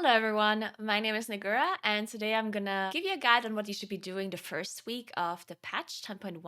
Hello everyone, my name is Naguura and today I'm gonna give you a guide on what you should be doing the first week of the patch 10.1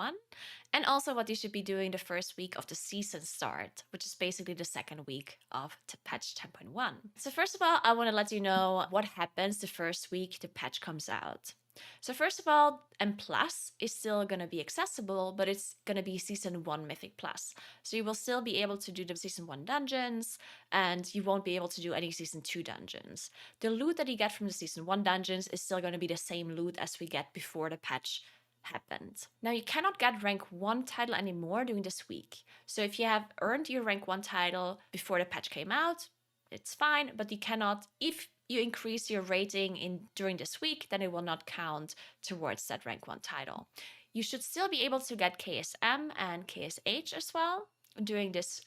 and also what you should be doing the first week of the season start, which is basically the second week of the patch 10.1. So first of all, I want to let you know what happens the first week the patch comes out. So first of all, M Plus is still going to be accessible, but it's going to be Season 1 Mythic Plus. So you will still be able to do the Season 1 dungeons, and you won't be able to do any Season 2 dungeons. The loot that you get from the Season 1 dungeons is still going to be the same loot as we get before the patch happened. Now, you cannot get rank 1 title anymore during this week. So if you have earned your rank 1 title before the patch came out, it's fine, but you cannot, if you increase your rating during this week, then it will not count towards that rank 1 title. You should still be able to get KSM and KSH as well during this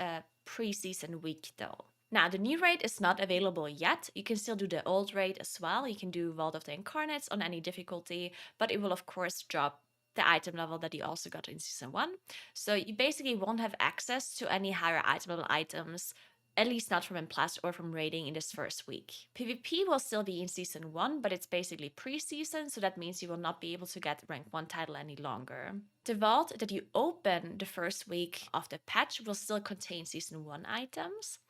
pre-season week though. Now, the new raid is not available yet. You can still do the old raid as well. You can do Vault of the Incarnates on any difficulty, but it will of course drop the item level that you also got in Season 1. So you basically won't have access to any higher item level items, at least not from M Plus or from raiding in this first week. PvP will still be in Season 1, but it's basically pre-season, so that means you will not be able to get rank 1 title any longer. The vault that you open the first week of the patch will still contain Season 1 items,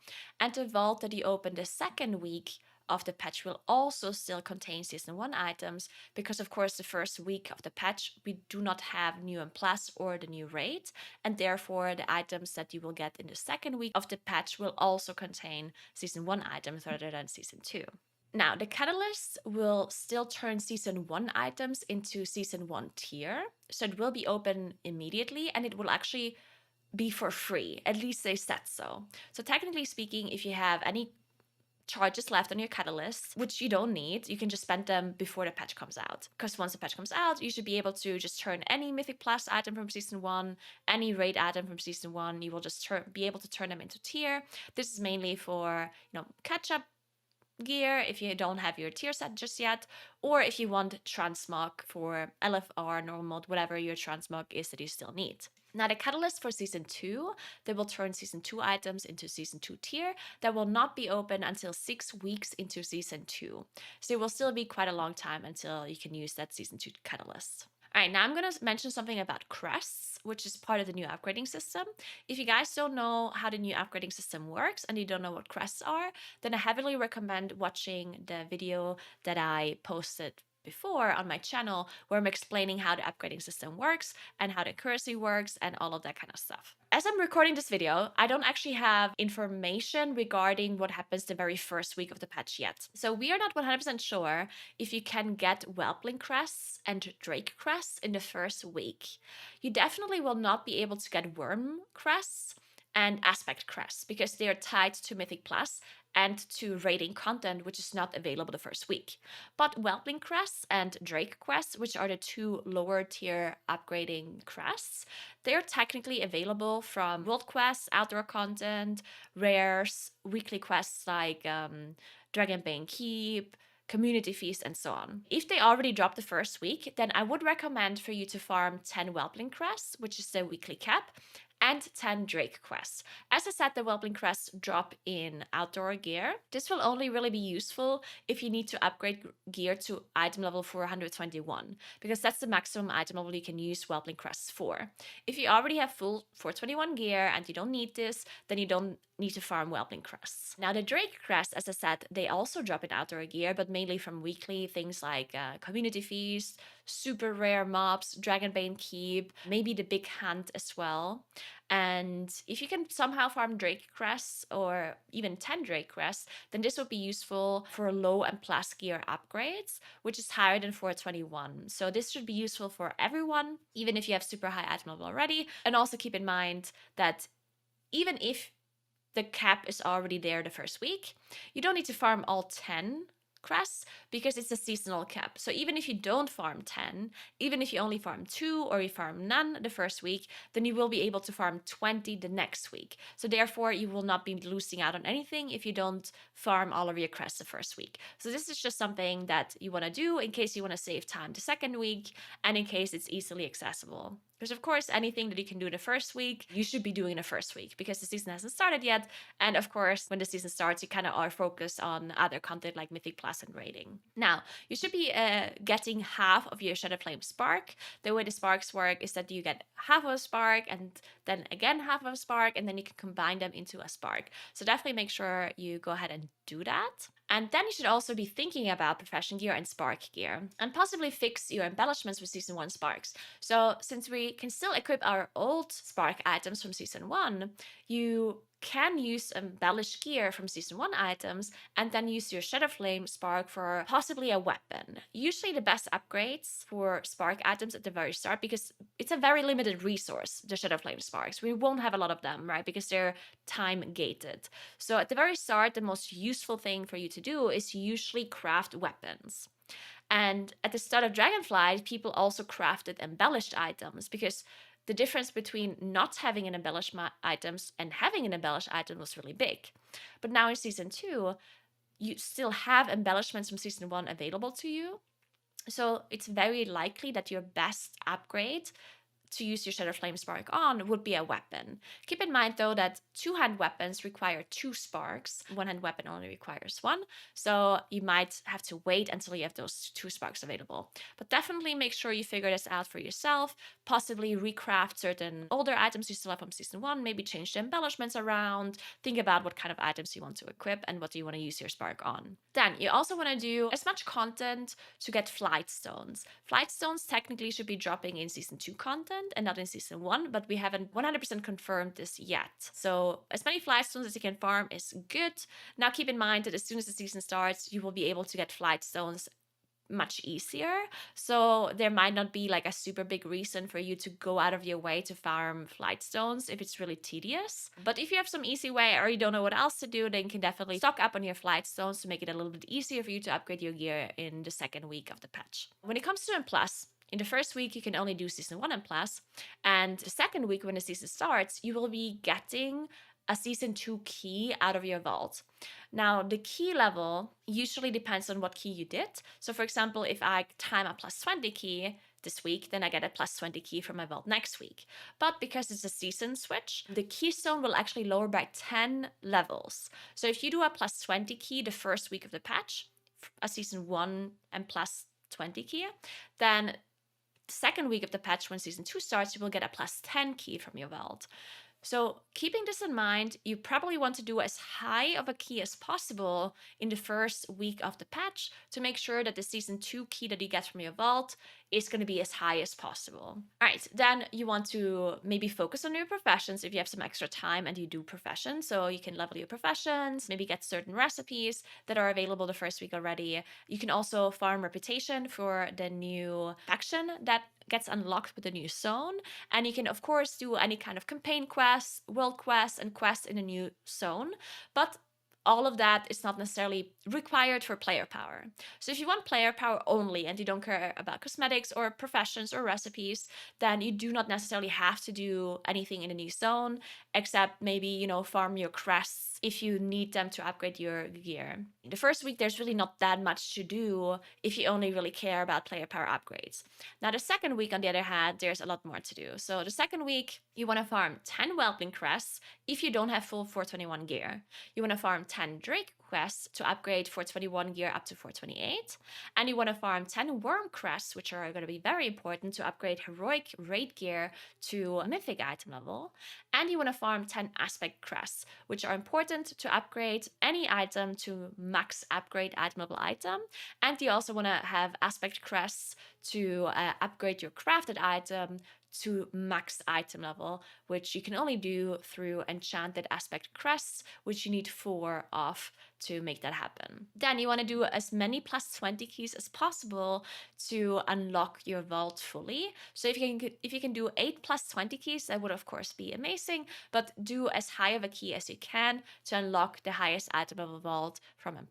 and the vault that you open the second week of the patch will also still contain Season 1 items, because of course the first week of the patch we do not have new M Plus or the new raid, and therefore the items that you will get in the second week of the patch will also contain Season 1 items rather than Season 2. Now, the catalysts will still turn Season 1 items into Season 1 tier, so it will be open immediately and it will actually be for free, at least they said so. So technically speaking, if you have any charges left on your catalyst, which you don't need, you can just spend them before the patch comes out. Because once the patch comes out, you should be able to just turn any Mythic Plus item from Season 1, any raid item from Season 1, you will just be able to turn them into tier. This is mainly for, catch-up gear if you don't have your tier set just yet, or if you want transmog for LFR, normal mode, whatever your transmog is that you still need. Now, the catalyst for Season 2, they will turn Season 2 items into Season 2 tier. That will not be open until 6 weeks into Season 2. So it will still be quite a long time until you can use that Season 2 catalyst. All right, now I'm going to mention something about Crests, which is part of the new upgrading system. If you guys don't know how the new upgrading system works and you don't know what Crests are, then I heavily recommend watching the video that I posted before on my channel, where I'm explaining how the upgrading system works and how the currency works and all of that kind of stuff. As I'm recording this video, I don't actually have information regarding what happens the very first week of the patch yet. So we are not 100% sure if you can get Whelpling Crests and Drake Crests in the first week. You definitely will not be able to get Worm Crests and Aspect Crests because they are tied to Mythic Plus and to raiding content, which is not available the first week. But Whelpling Crests and Drake Crests, which are the two lower tier upgrading crests, they're technically available from world quests, outdoor content, rares, weekly quests like Dragonbane Keep, Community Feast, and so on. If they already dropped the first week, then I would recommend for you to farm 10 Whelpling Crests, which is the weekly cap, and 10 Drake Quests. As I said, the Whelpling Crests drop in outdoor gear. This will only really be useful if you need to upgrade gear to item level 421, because that's the maximum item level you can use Whelpling Crests for. If you already have full 421 gear and you don't need this, then you don't need to farm Whelpling Crests. Now, the Drake Crests, as I said, they also drop in outdoor gear, but mainly from weekly things like Community Feast, super rare mobs, Dragonbane Keep, maybe the Big Hunt as well. And if you can somehow farm Drake Crests or even 10 Drake Crests, then this would be useful for low and plus gear upgrades, which is higher than 421. So this should be useful for everyone, even if you have super high item level already. And also keep in mind that even if the cap is already there the first week, you don't need to farm all 10 crests because it's a seasonal cap. So even if you don't farm 10, even if you only farm 2 or you farm none the first week, then you will be able to farm 20 the next week. So therefore you will not be losing out on anything if you don't farm all of your crests the first week. So this is just something that you want to do in case you want to save time the second week and in case it's easily accessible. Because of course, anything that you can do the first week, you should be doing the first week because the season hasn't started yet. And of course, when the season starts, you kind of are focused on other content like Mythic Plus and raiding. Now, you should be getting half of your Shadowflame Spark. The way the sparks work is that you get half of a spark and then again half of a spark, and then you can combine them into a spark. So definitely make sure you go ahead and do that. And then you should also be thinking about profession gear and spark gear, and possibly fix your embellishments with season 1 sparks. So since we can still equip our old spark items from season 1, you can use embellished gear from season 1 items and then use your Shadowflame spark for possibly a weapon. Usually the best upgrades for spark items at the very start, because it's a very limited resource, the Shadowflame sparks. We won't have a lot of them, right? Because they're time gated. So at the very start, the most useful thing for you to do is usually craft weapons. And at the start of Dragonflight, people also crafted embellished items, because the difference between not having an embellished items and having an embellished item was really big. But now in season 2, you still have embellishments from season 1 available to you. So it's very likely that your best upgrade to use your Shadowflame Spark on would be a weapon. Keep in mind though that two-hand weapons require 2 sparks. One-hand weapon only requires 1, so you might have to wait until you have those 2 sparks available. But definitely make sure you figure this out for yourself, possibly recraft certain older items you still have from season 1, maybe change the embellishments around, think about what kind of items you want to equip and what you want to use your spark on. Then you also want to do as much content to get flight stones. Flight stones technically should be dropping in season 2 content and not in season 1, but we haven't 100% confirmed this yet. So as many flight stones as you can farm is good. Now keep in mind that as soon as the season starts, you will be able to get flight stones much easier. So there might not be like a super big reason for you to go out of your way to farm flight stones if it's really tedious. But if you have some easy way or you don't know what else to do, then you can definitely stock up on your flight stones to make it a little bit easier for you to upgrade your gear in the second week of the patch. When it comes to M+, in the first week, you can only do season 1 M+, and the second week when the season starts, you will be getting a season 2 key out of your vault. Now, the key level usually depends on what key you did. So for example, if I time a +20 key this week, then I get a +20 key from my vault next week. But because it's a season switch, the keystone will actually lower by 10 levels. So if you do a +20 key the first week of the patch, a season 1 and +20 key, then the second week of the patch, when season 2 starts, you will get a +10 key from your vault. So keeping this in mind, you probably want to do as high of a key as possible in the first week of the patch to make sure that the season 2 key that you get from your vault is going to be as high as possible. All right, then you want to maybe focus on your professions if you have some extra time and you do professions. So you can level your professions, maybe get certain recipes that are available the first week already. You can also farm reputation for the new faction that gets unlocked with the new zone. And you can, of course, do any kind of campaign quests, world quests, and quests in a new zone. But all of that is not necessarily required for player power. So if you want player power only and you don't care about cosmetics or professions or recipes, then you do not necessarily have to do anything in a new zone, except maybe, you know, farm your crests if you need them to upgrade your gear. In the first week, there's really not that much to do if you only really care about player power upgrades. Now, the second week, on the other hand, there's a lot more to do. So the second week, you want to farm 10 Whelpling crests if you don't have full 421 gear. You want to farm 10 Drake quests to upgrade 421 gear up to 428. And you want to farm 10 Worm crests, which are going to be very important to upgrade heroic raid gear to a mythic item level. And you want to farm 10 Aspect crests, which are important to upgrade any item to max upgrade item level item. And you also want to have Aspect crests to upgrade your crafted item to max item level, which you can only do through enchanted aspect crests, which you need 4 of to make that happen. Then you want to do as many +20 keys as possible to unlock your vault fully. So if you can do 8 +20 keys, that would of course be amazing, but do as high of a key as you can to unlock the highest item level vault from M+.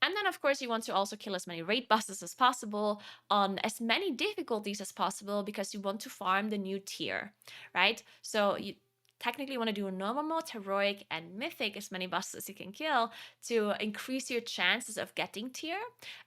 And then, of course, you want to also kill as many raid bosses as possible on as many difficulties as possible, because you want to farm the new tier, right? So technically want to do normal mode, heroic, and mythic, as many bosses as you can kill, to increase your chances of getting tier.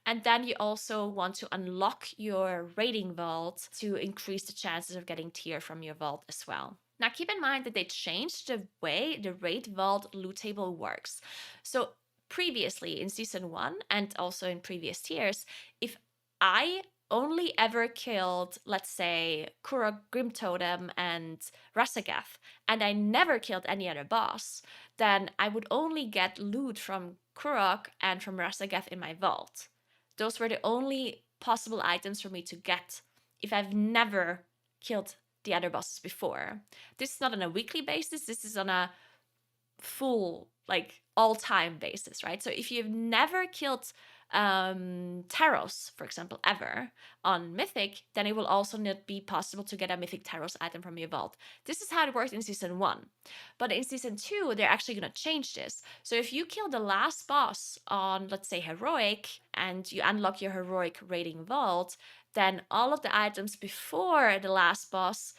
And then you also want to unlock your raiding vault to increase the chances of getting tier from your vault as well. Now keep in mind that they changed the way the raid vault loot table works. So previously in season 1 and also in previous tiers, if I only ever killed, let's say, Kurok Grim Totem and Rasagath, and I never killed any other boss, then I would only get loot from Kurok and from Rasagath in my vault. Those were the only possible items for me to get if I've never killed the other bosses before. This is not on a weekly basis, this is on a full, like, all-time basis, right? So if you've never killed Taros, for example, ever on Mythic, then it will also not be possible to get a Mythic Taros item from your vault. This is how it worked in Season 1. But in Season 2, they're actually going to change this. So if you kill the last boss on, let's say, Heroic, and you unlock your Heroic raiding vault, then all of the items before the last boss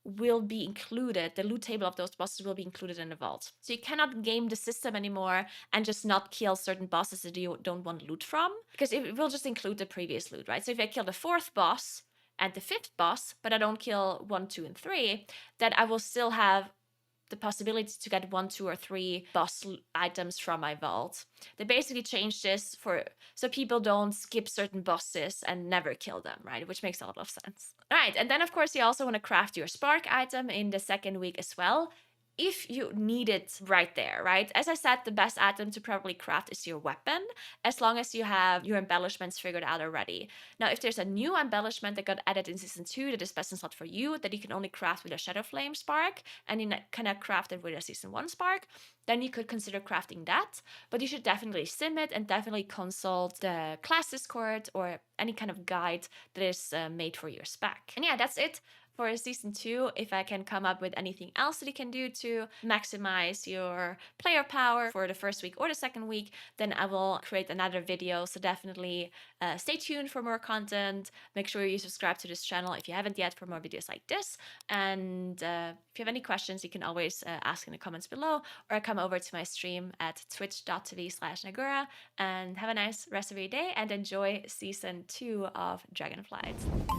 will be included. The loot table of those bosses will be included in the vault. So you cannot game the system anymore and just not kill certain bosses that you don't want loot from, because it will just include the previous loot, right? So if I kill the 4th boss and the 5th boss, but I don't kill 1, 2, and 3, then I will still have the possibility to get 1, 2, or 3 boss items from my vault. They basically changed this so people don't skip certain bosses and never kill them, right? Which makes a lot of sense. All right, and then of course you also want to craft your spark item in the 2nd week as well, if you need it right there, right? As I said, the best item to probably craft is your weapon, as long as you have your embellishments figured out already. Now, if there's a new embellishment that got added in Season 2 that is best in slot for you, that you can only craft with a Shadow Flame spark, and you cannot craft it with a Season 1 spark, then you could consider crafting that. But you should definitely sim it and definitely consult the class Discord or any kind of guide that is made for your spec. And yeah, that's it for Season 2. If I can come up with anything else that you can do to maximize your player power for the 1st week or the 2nd week, then I will create another video. So definitely stay tuned for more content. Make sure you subscribe to this channel if you haven't yet for more videos like this. And if you have any questions, you can always ask in the comments below, or come over to my stream at twitch.tv/Naguura. And have a nice rest of your day and enjoy Season 2 of Dragonflight.